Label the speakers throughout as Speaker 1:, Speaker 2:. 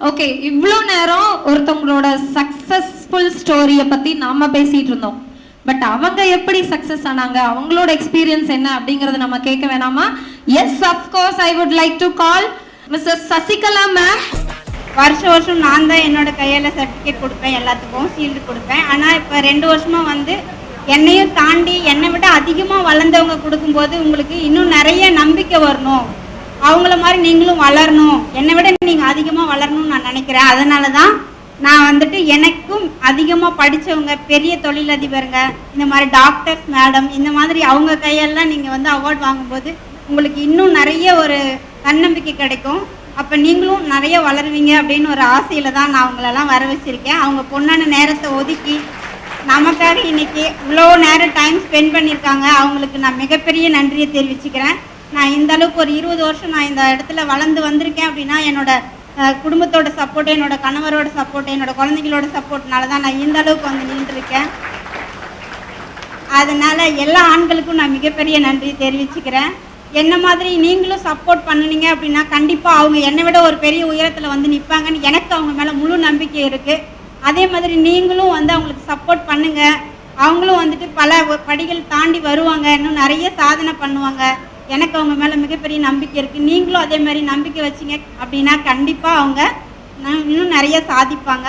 Speaker 1: Okay, இவ்வளோ நேரம் ஒருத்தவங்களோட சக்சஸ்ஃபுல் ஸ்டோரியை பத்தி நாம பேசிட்டு இருந்தோம். பட் அவங்க எப்படி சக்சஸ் ஆனாங்க, அவங்களோட எக்ஸ்பீரியன்ஸ் என்ன அப்படிங்கறத நம்ம கேட்க வேணாமா? Yes, of course I would like to call missus Sasikala ma'am.
Speaker 2: வருஷம் நான் தான் என்னோட கையில் சர்டிஃபிகேட் கொடுப்பேன், எல்லாத்துக்கும் ஷீல்டு கொடுப்பேன். ஆனால் இப்போ 2 வருஷமாக வந்து என்னையும் தாண்டி என்னை விட அதிகமாக வளர்ந்தவங்க கொடுக்கும்போது உங்களுக்கு இன்னும் நிறைய நம்பிக்கை வரணும், அவங்கள மாதிரி நீங்களும் வளரணும், என்னை விட நீங்கள் அதிகமாக வளரணும்னு நான் நினைக்கிறேன். அதனால தான் நான் வந்துட்டு எனக்கும் அதிகமாக படித்தவங்க, பெரிய தொழிலதிபருங்க, இந்த மாதிரி டாக்டர்ஸ் மேடம், இந்த மாதிரி அவங்க கையெல்லாம் நீங்கள் வந்து அவார்ட் வாங்கும்போது உங்களுக்கு இன்னும் நிறைய ஒரு தன்னம்பிக்கை கிடைக்கும். அப்போ நீங்களும் நிறைய வளருவீங்க அப்படின்னு ஒரு ஆசையில் தான் நான் அவங்களெல்லாம் வர வச்சுருக்கேன். அவங்க பொண்ணான நேரத்தை ஒதுக்கி நமக்காக இன்னைக்கு இவ்வளோ நேரம் டைம் ஸ்பெண்ட் பண்ணியிருக்காங்க. அவங்களுக்கு நான் மிகப்பெரிய நன்றியை தெரிவிச்சுக்கிறேன். நான் இந்த அளவுக்கு ஒரு 20 வருஷம் நான் இந்த இடத்துல வளர்ந்து வந்திருக்கேன் அப்படின்னா என்னோட குடும்பத்தோட சப்போர்ட், என்னோட கணவரோட சப்போர்ட், என்னோட குழந்தைங்களோட சப்போர்ட்னால தான் நான் இந்த அளவுக்கு வந்து நின்றுருக்கேன். அதனால் எல்லா ஆண்களுக்கும் நான் மிகப்பெரிய நன்றி தெரிவிச்சுக்கிறேன். என்ன மாதிரி நீங்களும் சப்போர்ட் பண்ணினீங்க அப்படின்னா கண்டிப்பாக அவங்க என்னை விட ஒரு பெரிய உயரத்தில் வந்து நிற்பாங்கன்னு எனக்கு அவங்க மேலே முழு நம்பிக்கை இருக்குது. அதே மாதிரி நீங்களும் வந்து அவங்களுக்கு சப்போர்ட் பண்ணுங்கள். அவங்களும் வந்துட்டு பல படிகள் தாண்டி வருவாங்க, இன்னும் நிறைய சாதனை பண்ணுவாங்க. எனக்கு அவங்க மேலே மிகப்பெரிய நம்பிக்கை இருக்குது. நீங்களும் அதே மாதிரி நம்பிக்கை வச்சிங்க அப்படின்னா கண்டிப்பாக அவங்க இன்னும் நிறைய சாதிப்பாங்க.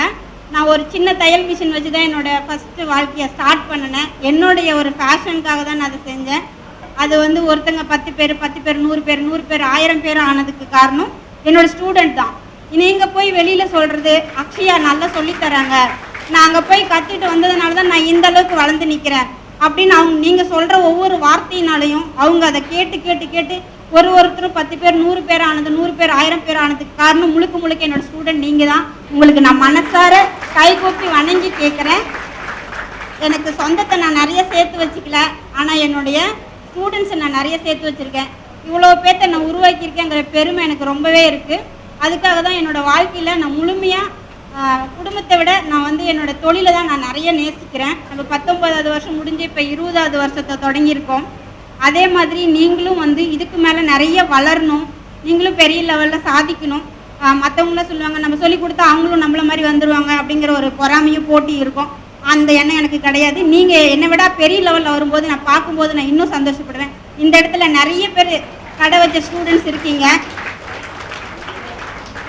Speaker 2: நான் ஒரு சின்ன தையல் மிஷின் வச்சு தான் என்னோடய ஃபஸ்ட்டு வாழ்க்கையை ஸ்டார்ட் பண்ணினேன். என்னுடைய ஒரு ஃபேஷனுக்காக தான் நான் அதை செஞ்சேன். அது வந்து ஒருத்தங்க 10 பேர் 100 பேர் 1000 பேர் ஆனதுக்கு காரணம் என்னோடய ஸ்டூடெண்ட் தான். நீங்கள் போய் வெளியில் சொல்கிறது அக்ஷயா நல்லா சொல்லித்தராங்க, நான் அங்கே போய் கற்றுட்டு வந்ததுனால தான் நான் இந்த அளவுக்கு வளர்ந்து நிற்கிறேன் அப்படின்னு நீங்கள் சொல்கிற ஒவ்வொரு வார்த்தையினாலையும் அவங்க அதை கேட்டு கேட்டு கேட்டு ஒருத்தரும் 10 பேர் 100 பேர் ஆனது, 100 பேர் 1000 பேர் ஆனதுக்கு காரணம் முழுக்க என்னோடய ஸ்டூடெண்ட் நீங்கள் தான். உங்களுக்கு நான் மனசார கைகூப்பி வணங்கி கேட்குறேன். எனக்கு சொந்தத்தை நான் நிறைய சேர்த்து வச்சுக்கல, ஆனால் என்னுடைய ஸ்டூடெண்ட்ஸை நான் நிறைய சேர்த்து வச்சுருக்கேன். இவ்வளோ பேர்த்தை நான் உருவாக்கியிருக்கேங்கிற பெருமை எனக்கு ரொம்பவே இருக்குது. அதுக்காக தான் என்னோடய வாழ்க்கையில் நான் முழுமையாக குடும்பத்தை விட நான் வந்து என்னோடய தொழிலை தான் நான் நிறைய நேசிக்கிறேன். நம்ம 19வது வருஷம் முடிஞ்சு இப்போ 20வது வருஷத்தை தொடங்கியிருக்கோம். அதே மாதிரி நீங்களும் வந்து இதுக்கு மேலே நிறைய வளரணும், நீங்களும் பெரிய லெவலில் சாதிக்கணும். மற்றவங்களாம் சொல்லுவாங்க நம்ம சொல்லி கொடுத்தா அவங்களும் நம்மள மாதிரி வந்துடுவாங்க அப்படிங்கிற ஒரு பொறாமையும் போட்டி இருக்கும். அந்த எண்ணம் எனக்கு கிடையாது. நீங்கள் என்னை விட பெரிய லெவலில் வரும்போது நான் பார்க்கும்போது நான் இன்னும் சந்தோஷப்படுவேன். இந்த இடத்துல நிறைய பேர் கடை வச்ச ஸ்டூடெண்ட்ஸ் இருக்கீங்க,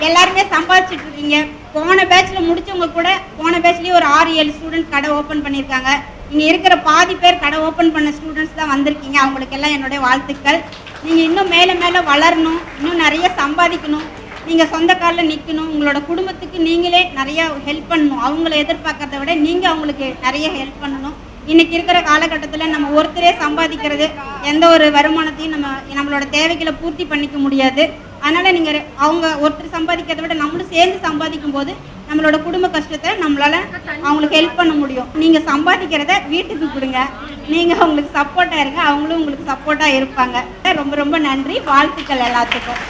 Speaker 2: எல்லாருமே சம்பாதிச்சுட்டு இருக்கீங்க. போன பேட்சில் முடித்தவங்க கூட போன பேட்ச்லேயே ஒரு 6-7 ஸ்டூடெண்ட் கடை ஓப்பன் பண்ணியிருக்காங்க. இங்கே இருக்கிற பாதி பேர் கடை ஓப்பன் பண்ண ஸ்டூடெண்ட்ஸ் தான் வந்திருக்கீங்க. அவங்களுக்கெல்லாம் என்னுடைய வாழ்த்துக்கள். நீங்கள் இன்னும் மேலே மேலே வளரணும், இன்னும் நிறைய சம்பாதிக்கணும், நீங்கள் சொந்த காலில் நிற்கணும், உங்களோட குடும்பத்துக்கு நீங்களே நிறைய ஹெல்ப் பண்ணணும். அவங்கள எதிர்பார்க்கறத விட நீங்கள் அவங்களுக்கு நிறைய ஹெல்ப் பண்ணணும். இன்றைக்கி இருக்கிற காலகட்டத்தில் நம்ம ஒருத்தரே சம்பாதிக்கிறது எந்த ஒரு வருமானத்தையும் நம்மளோட தேவைகளை பூர்த்தி பண்ணிக்க முடியாது. அதனால் நீங்கள் அவங்க ஒருத்தர் சம்பாதிக்கிறத விட நம்மளும் சேர்ந்து சம்பாதிக்கும் போது நம்மளோட குடும்ப கஷ்டத்தை நம்மளால் அவங்களுக்கு ஹெல்ப் பண்ண முடியும். நீங்கள் சம்பாதிக்கிறத வீட்டுக்கு கொடுங்க, நீங்கள் அவங்களுக்கு சப்போர்ட்டாக இருங்க, அவங்களும் உங்களுக்கு சப்போர்ட்டாக இருப்பாங்க. ரொம்ப ரொம்ப நன்றி, வாழ்த்துக்கள் எல்லாத்துக்கும்.